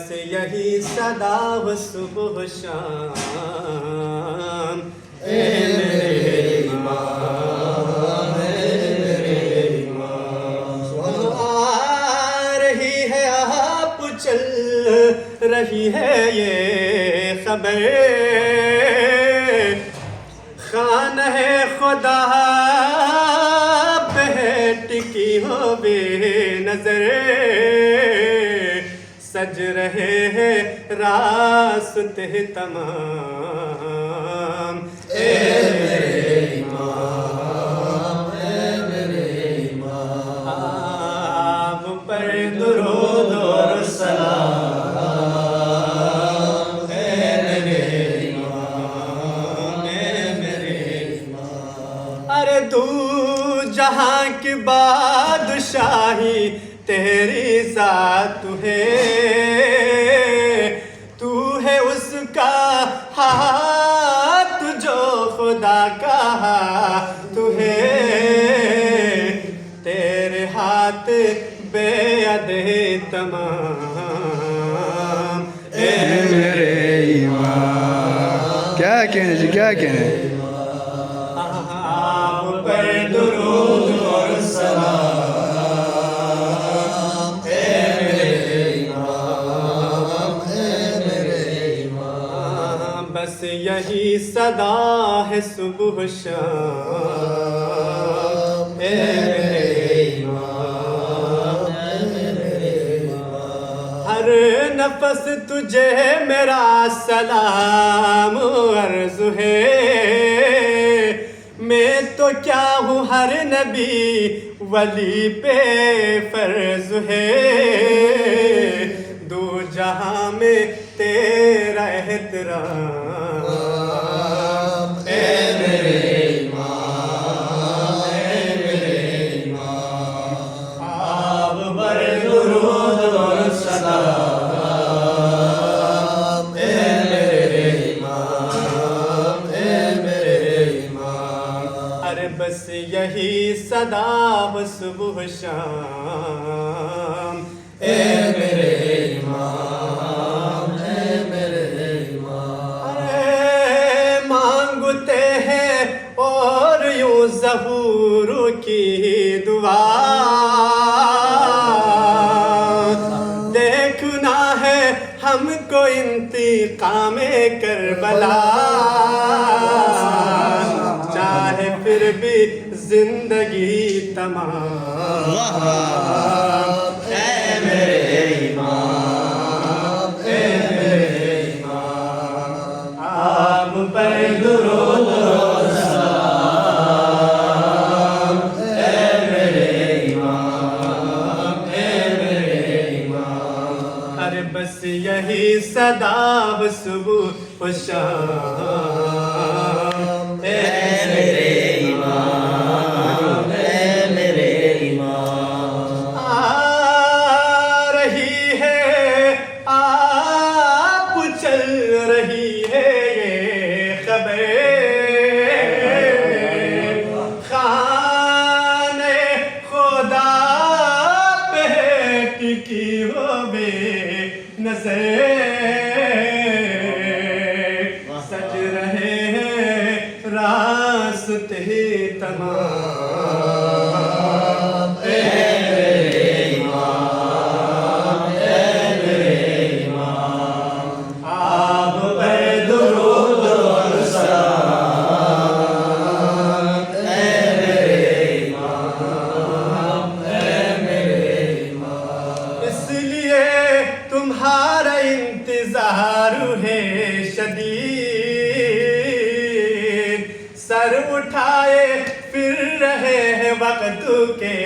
بس یہی صدا و صبح شام اے میرے امام اے میرے امام آ رہی ہے آپ چل رہی ہے یہ خبر خانہ خدا ٹکی ہو بے نظر سج رہے ہیں راستے تمام اے میرے امام اے میرے امام آپ پر درود اور سلام اے میرے امام اے میرے امام ارے تو جہاں کی بادشاہی تیری ذات ہے تو ہے اس کا ہاتھ جو خدا کا ہاتھ ہے تیرے ہاتھ بے عد تمام اے میرے امام کیا کہنے جی کیا کہنے آپ پر درود اور سلام اے میرے امام اے میرے امام بس یہی صدا ہے صبح شام اے میرے امام اے میرے امام ہر نفس تجھے میرا سلام عرض ہے میں تو کیا ہوں ہر نبی ولی پہ فرض ہے دو جہاں میں تیرا احترام اے میرے امام اے میرے امام آپ پر درود اور سلام اے میرے امام اے میرے امام ارے بس یہی صدا و صبح شام اے میرے امام اے میرے امام ارے مانگتے ہیں اور یوں ظہور کی دعا دیکھنا ہے ہم کو انتقام کربلا چاہے پھر بھی زندگی تمام اے میرے امام اے میرے امام آپ پر درود اور سلام اے میرے امام اے میرے امام ارے بس یہی صدا و صبح و شام اے میرے امام اے میرے امام آ رہی ہے آپ چل رہی ہے یہ خبر خانہ خدا پہ ٹکی ہو بے نظر سج رہے ہیں راستے تمام اے میرے امام اے میرے امام آپ پر درود اور سلام اے میرے امام اے میرے امام اس لیے تمہارا انتظار ہے شدید سر اٹھائے پھر رہے ہیں وقت کے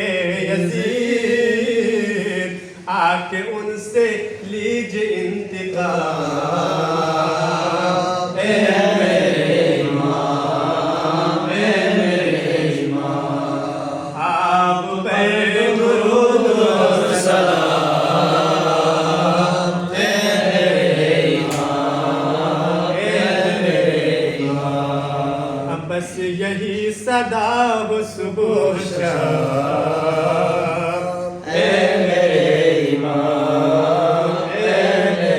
یزید آ کے ان سے لیجئے انتقام اے میرے امام اے میرے امام آپ پر درود اور سلام اے میرے امام اے میرے امام بس یہی صدا و صبح و شام اے میرے امام اے میرے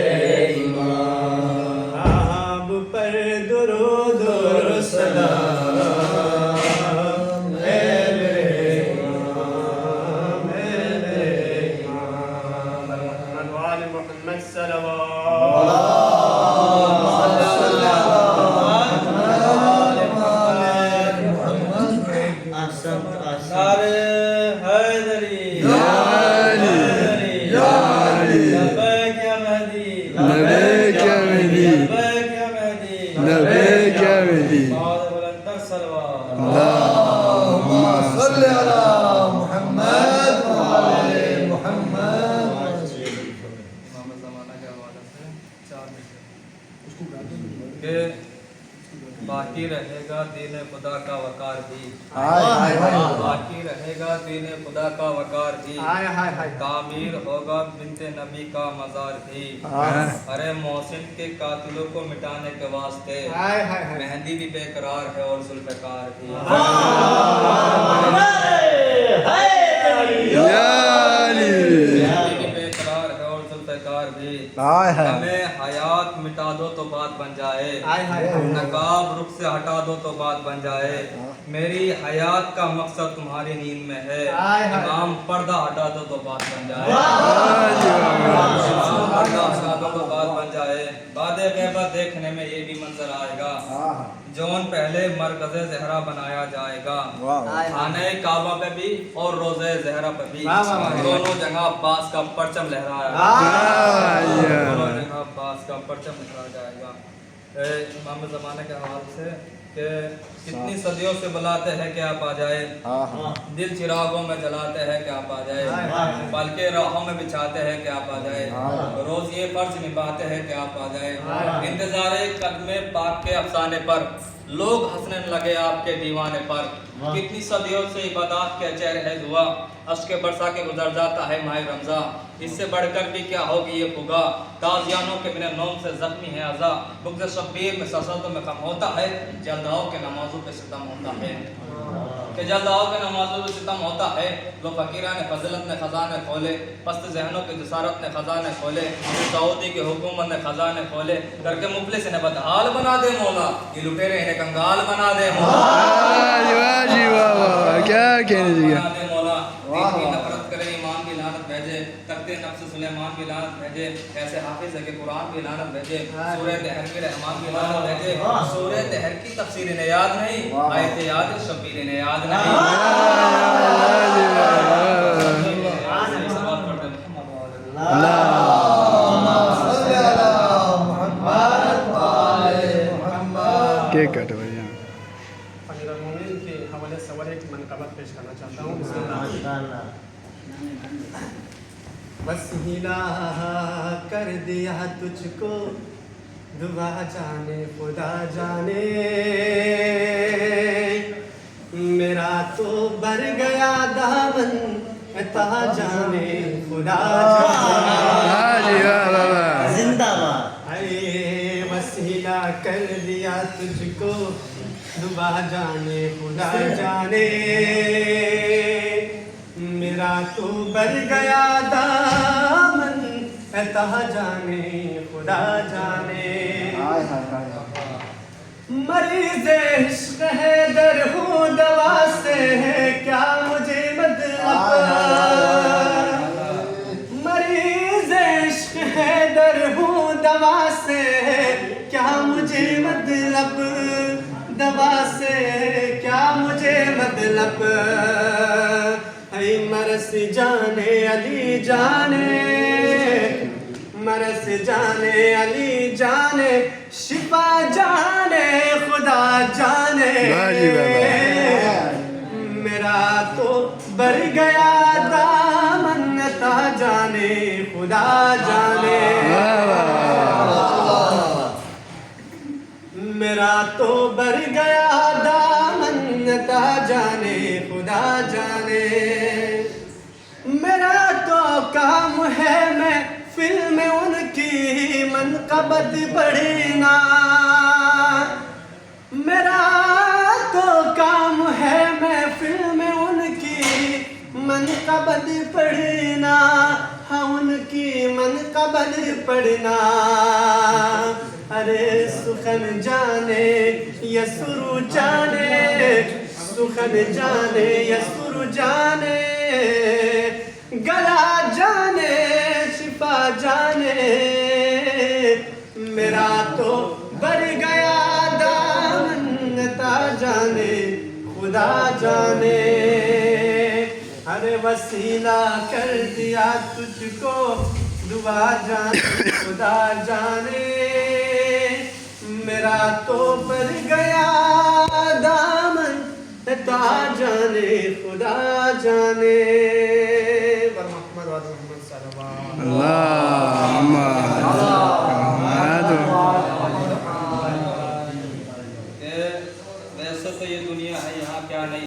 सलवात। अल्लाहुम्मा सल्ली अला मुहम्मद व आले मुहम्मद। इमाम ज़माना के हवाले से 4 कि बाकी रहेगा दीन खुदा का वकार भी, बाकी रहेगा दीन खुदा का वकार भी, तामीर होगा बिनते नबी का मज़ार भी। अरे मोहसिन के कातिलों को मिटाने के वास्ते मेहंदी भी बेकरार है और जुल्फ़कार भी। मेहंदी भी बेकरार है और जुल्फ़कार भी। हमें हयात मिटा दो तो बात बन जाए, नकाब रुख से हटा दो तो बात बन जाए। मेरी हयात का मकसद तुम्हारी नींद में है, इमाम पर्दा हटा दो तो बात बन जाए, इमाम पर्दा हटा दो तो बात बन जाए। बादे गैबत देखने में ये भी मंजर आएगा, जौन पहले मरकज़े ज़हरा बनाया जाएगा, खाने काबा पे भी और रोज़े ज़हरा पे भी, दोनों जगह अब्बास का परचम लहराया, दोनों जगह अब्बास का परचम लहराया जाएगा। इमाम ज़माने के हवाले से कि कितनी सदियों से बुलाते हैं कि आप आ जाए, दिल चिरागों में जलाते हैं कि आप आ जाए, बल्कि राहों में बिछाते हैं कि आप आ जाए, रोज ये फर्ज निभाते हैं कि आप आ जाए। इंतज़ारे कदमे पाक के अफसाने पर लोग हंसने लगे आपके दीवाने पर। कितनी सदियों से इबादत के चेहरे है दुआ, अश्क बरसा के गुजर जाता है माह रमज़ा। इससे बढ़कर भी क्या होगी ये फुगा, ताज़ियानों के बिना नौम से जख्मी है अज़ा। बुग़्ज़ शब्बीर में ससरतों में कम होता है, जल्दाओं के नमाजों पे सितम होता है, कि जल्दाओं के नमाजों पे सितम होता है। लो फ़कीरान फज़लत ने ख़ज़ाने खोले, पस्त ज़हनों की जसारत ने ख़ज़ाने खोले, सऊदी की हुकूमत ने ख़ज़ाने खोले, करके मुफलिस इन्हें बदहाल बना दे मौला, ये लुटेरे इन्हें कंगाल बना दे मौला, क्या कहने जी बना दे मौला। दीन की नफरत करे ईमान की लानत भेजे, तख्ते नफ्स सुलेमान की लानत भेजे, ऐसे हाफिज़ है कि कुरान की लानत भेजे, सूरह दहर की रहमान की लानत भेजे। सूरह दहर की तफसीर इन्हें याद नहीं, आयत याद शब्बीर इन्हें याद नहीं। केक काटो भैया। अमीरुल मोमिनीन के हवाले से और एक मनक़बत पेश करना चाहता हूँ। वसीला कर दिया तुझको दुआ जाने खुदा जाने, मेरा तो भर गया दामन अता जाने खुदा जाने। जिंदाबाद। अरे वसीला कर दिया तुझको दुआ जाने खुदा जाने, मेरा तो भर गया दामन अता जाने खुदा जाने। मरीज़ इश्क़ है दर हूँ दवा से है क्या मुझे मतलब, मरीज़ इश्क़ है दर हूँ दवा से है क्या मुझे मतलब, दवा से क्या मुझे मतलब। ऐ मरस जाने अली जाने, मरस जाने अली जाने, शिफा जाने खुदा जाने, मेरा तो भर गया दामन अता जाने खुदा जाने, मेरा तो भर गया दामन अता जाने खुदा जाने। मेरा तो काम है मैं फिल्म उनकी मनक़बत पढ़ना, मेरा तो काम है मैं फिल्म उनकी मनक़बत पढ़ना, हाँ उनकी मनक़बत पढ़ना। अरे सुखन जाने यसुरु जाने, सुखन जाने यसुरु जाने, गला जाने शिफा जाने, मेरा तो भर गया दामन अता जाने खुदा जाने। अरे वसीला कर दिया तुझको दुआ जाने खुदा जाने, मेरा तो भर गया दामन خدا جانے خدا جانے محمد صلی اللہم کہ ویسے تو یہ دنیا ہے، یہاں کیا نہیں